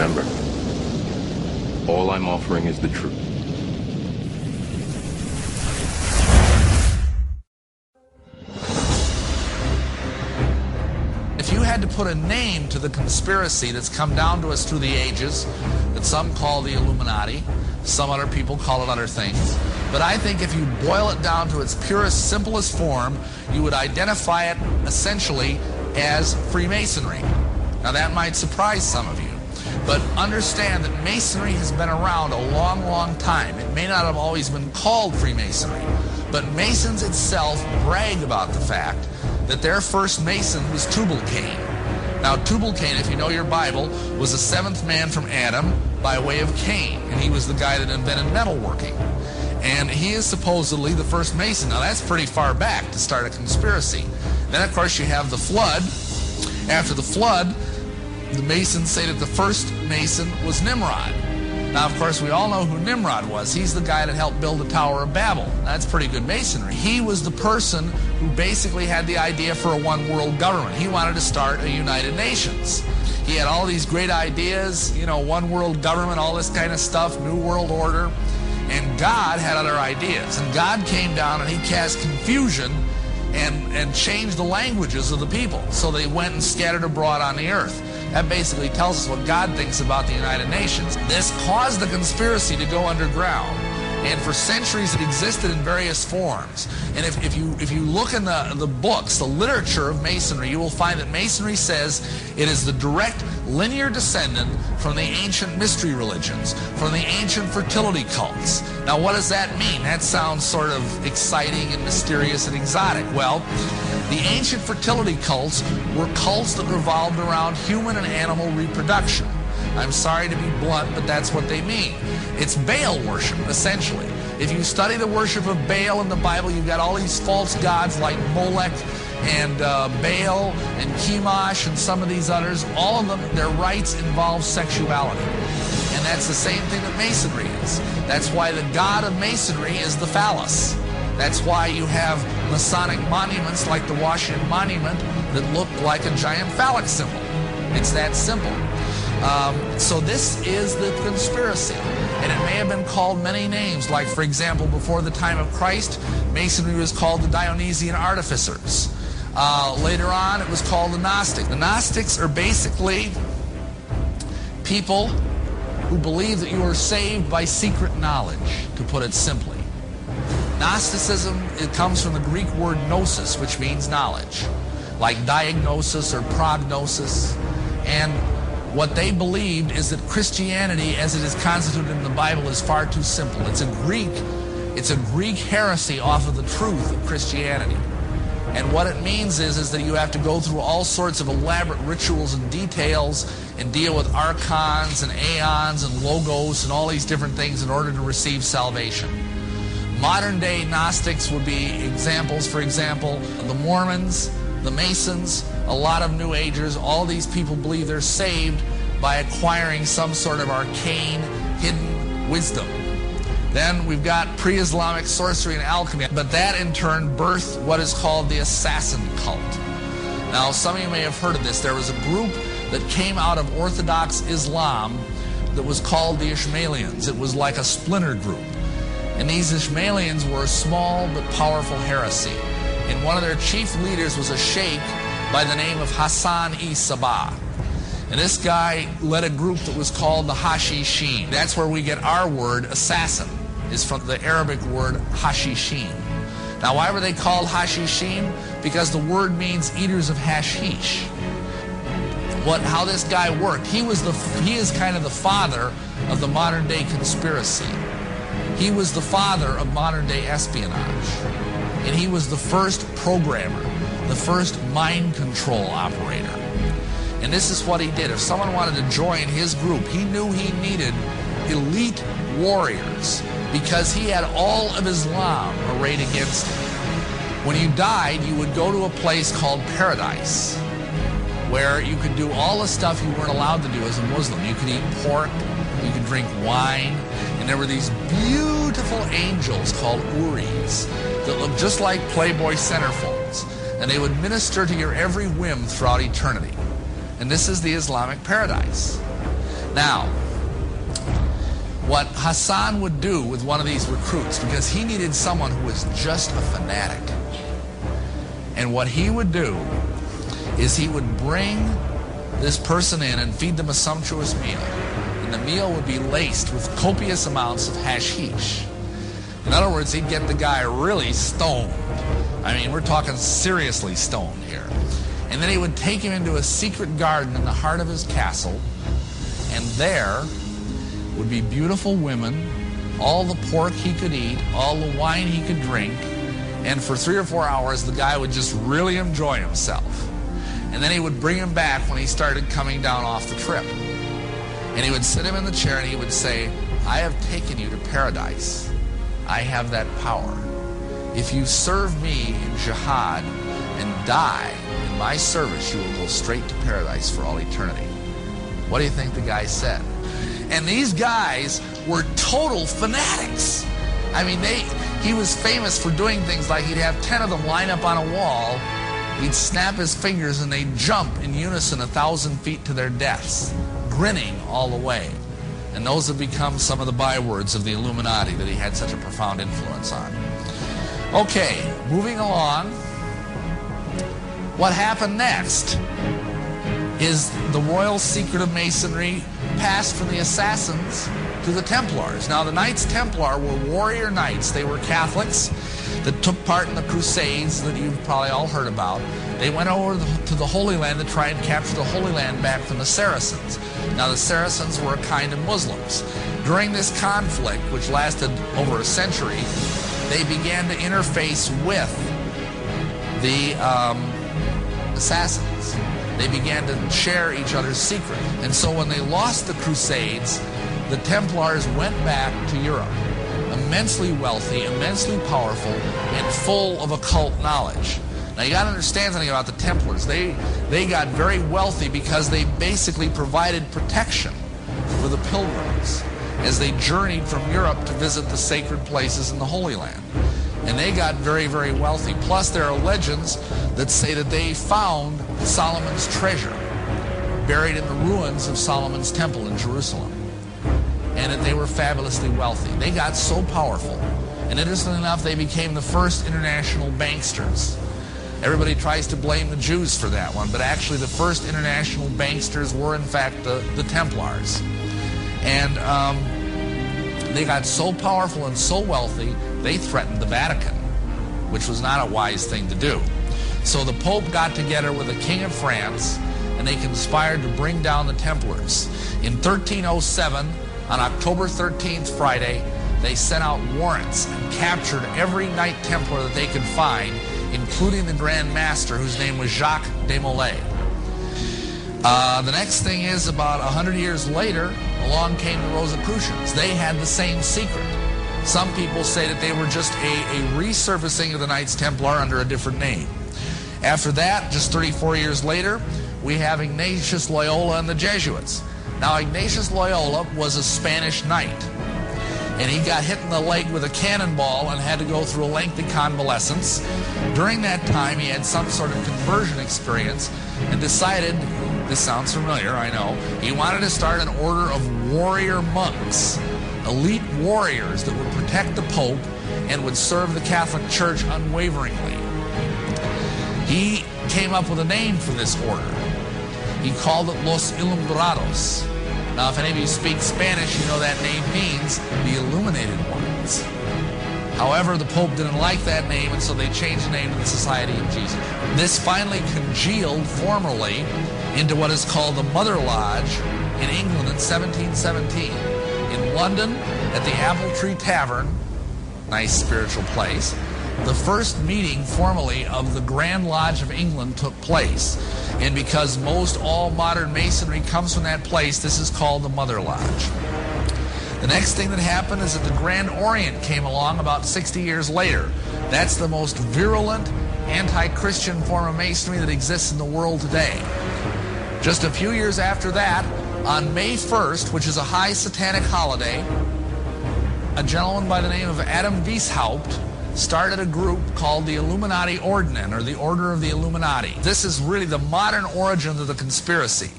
Remember, all I'm offering is the truth. If you had to put a name to the conspiracy that's come down to us through the ages, that some call the Illuminati, some other people call it other things, but I think if you boil it down to its purest, simplest form, you would identify it essentially as Freemasonry. Now that might surprise some of you, but understand that Masonry has been around a long, long time. It may not have always been called Freemasonry, but Masons itself brag about the fact that their first Mason was Tubal-Cain. Now Tubal-Cain, if you know your Bible, was the seventh man from Adam by way of Cain, and he was the guy that invented metalworking. And he is supposedly the first Mason. Now that's pretty far back to start a conspiracy. Then of course you have the flood. After the flood, the Masons say that the first Mason was Nimrod. Now, of course, we all know who Nimrod was. He's the guy that helped build the Tower of Babel. That's pretty good Masonry. He was the person who basically had the idea for a one-world government. He wanted to start a United Nations. He had all these great ideas, you know, one-world government, all this kind of stuff, New World Order. And God had other ideas. And God came down and he cast confusion and changed the languages of the people. So they went and scattered abroad on the earth. That basically tells us what God thinks about the United Nations. This caused the conspiracy to go underground. And for centuries it existed in various forms. And if you look in the books, the literature of Masonry, you will find that Masonry says it is the direct linear descendant from the ancient mystery religions, from the ancient fertility cults. Now what does that mean? That sounds sort of exciting and mysterious and exotic. Well, the ancient fertility cults were cults that revolved around human and animal reproduction. I'm sorry to be blunt, but that's what they mean. It's Baal worship, essentially. If you study the worship of Baal in the Bible, you've got all these false gods like Molech and Baal and Chemosh and some of these others. All of them, their rites involve sexuality. And that's the same thing that Masonry is. That's why the god of Masonry is the phallus. That's why you have Masonic monuments like the Washington Monument that look like a giant phallic symbol. It's that simple. So this is the conspiracy, and it may have been called many names, like for example before the time of Christ, Masonry was called the Dionysian Artificers. Later on it was called the Gnostics. The Gnostics are basically people who believe that you are saved by secret knowledge, to put it simply. Gnosticism, it comes from the Greek word gnosis, which means knowledge, like diagnosis or prognosis. And what they believed is that Christianity, as it is constituted in the Bible, is far too simple. It's a Greek heresy off of the truth of Christianity. And what it means is that you have to go through all sorts of elaborate rituals and details and deal with archons and aeons and logos and all these different things in order to receive salvation. Modern day Gnostics would be examples, for example, the Mormons, the Masons, a lot of New Agers. All these people believe they're saved by acquiring some sort of arcane, hidden wisdom. Then we've got pre-Islamic sorcery and alchemy, but that in turn birthed what is called the assassin cult. Now, some of you may have heard of this. There was a group that came out of Orthodox Islam that was called the Ishmaelians. It was like a splinter group. And these Ishmaelians were a small but powerful heresy. And one of their chief leaders was a sheikh by the name of Hassan-i-Sabah. And this guy led a group that was called the Hashishin. That's where we get our word assassin, is from the Arabic word Hashishin. Now, why were they called Hashishin? Because the word means eaters of hashish. How this guy worked, he is kind of the father of the modern day conspiracy. He was the father of modern day espionage. And he was the first programmer, the first mind control operator. And this is what he did. If someone wanted to join his group, he knew he needed elite warriors because he had all of Islam arrayed against him. When you died, you would go to a place called paradise, where you could do all the stuff you weren't allowed to do as a Muslim. You could eat pork, you could drink wine, and there were these beautiful angels called Uris that looked just like Playboy centerfolds, and they would minister to your every whim throughout eternity. And this is the Islamic paradise. Now, what Hassan would do with one of these recruits, because he needed someone who was just a fanatic, and what he would do is he would bring this person in and feed them a sumptuous meal. And the meal would be laced with copious amounts of hashish. In other words, he'd get the guy really stoned. I mean, we're talking seriously stoned here. And then he would take him into a secret garden in the heart of his castle, and there would be beautiful women, all the pork he could eat, all the wine he could drink, and for 3 or 4 hours the guy would just really enjoy himself. And then he would bring him back when he started coming down off the trip. And he would sit him in the chair and he would say, I have taken you to paradise. I have that power. If you serve me in jihad and die in my service, you will go straight to paradise for all eternity. What do you think the guy said? And these guys were total fanatics. I mean, he was famous for doing things like he'd have 10 of them line up on a wall, he'd snap his fingers and they'd jump in unison 1,000 feet to their deaths, grinning all the way. And those have become some of the bywords of the Illuminati that he had such a profound influence on. Okay, moving along. What happened next is the royal secret of Masonry passed from the Assassins to the Templars. Now, the Knights Templar were warrior knights. They were Catholics that took part in the Crusades that you've probably all heard about. They went over to the Holy Land to try and capture the Holy Land back from the Saracens. Now, the Saracens were a kind of Muslims. During this conflict, which lasted over a century, they began to interface with the Assassins. They began to share each other's secret. And so when they lost the Crusades, the Templars went back to Europe, immensely wealthy, immensely powerful, and full of occult knowledge. Now, you got to understand something about the Templars. They got very wealthy because they basically provided protection for the pilgrims as they journeyed from Europe to visit the sacred places in the Holy Land. And they got very, very wealthy. Plus, there are legends that say that they found Solomon's treasure buried in the ruins of Solomon's temple in Jerusalem, and that they were fabulously wealthy. They got so powerful, and interestingly enough, they became the first international banksters. Everybody tries to blame the Jews for that one, but actually the first international banksters were in fact the Templars. And they got so powerful and so wealthy, they threatened the Vatican, which was not a wise thing to do. So the Pope got together with the King of France, and they conspired to bring down the Templars. In 1307, on October 13th, Friday, they sent out warrants and captured every Knight Templar that they could find, including the Grand Master, whose name was Jacques de Molay. The next thing is, about 100 years later, along came the Rosicrucians. They had the same secret. Some people say that they were just a resurfacing of the Knights Templar under a different name. After that, just 34 years later, we have Ignatius Loyola and the Jesuits. Now, Ignatius Loyola was a Spanish knight, and he got hit in the leg with a cannonball and had to go through a lengthy convalescence. During that time, he had some sort of conversion experience and decided, this sounds familiar, I know, he wanted to start an order of warrior monks, elite warriors that would protect the Pope and would serve the Catholic Church unwaveringly. He came up with a name for this order. He called it Los Illuminados. Now, if any of you speak Spanish, you know that name means the Illuminated Ones. However, the Pope didn't like that name, and so they changed the name to the Society of Jesus. This finally congealed formally into what is called the Mother Lodge in England in 1717. In London, at the Apple Tree Tavern, nice spiritual place, the first meeting formally of the Grand Lodge of England took place. And because most all modern Masonry comes from that place, this is called the Mother Lodge. The next thing that happened is that the Grand Orient came along about 60 years later. That's the most virulent anti-Christian form of Masonry that exists in the world today. Just a few years after that, on May 1st, which is a high satanic holiday, a gentleman by the name of Adam Weishaupt started a group called the Illuminati Ordnen, or the Order of the Illuminati. This is really the modern origin of the conspiracy.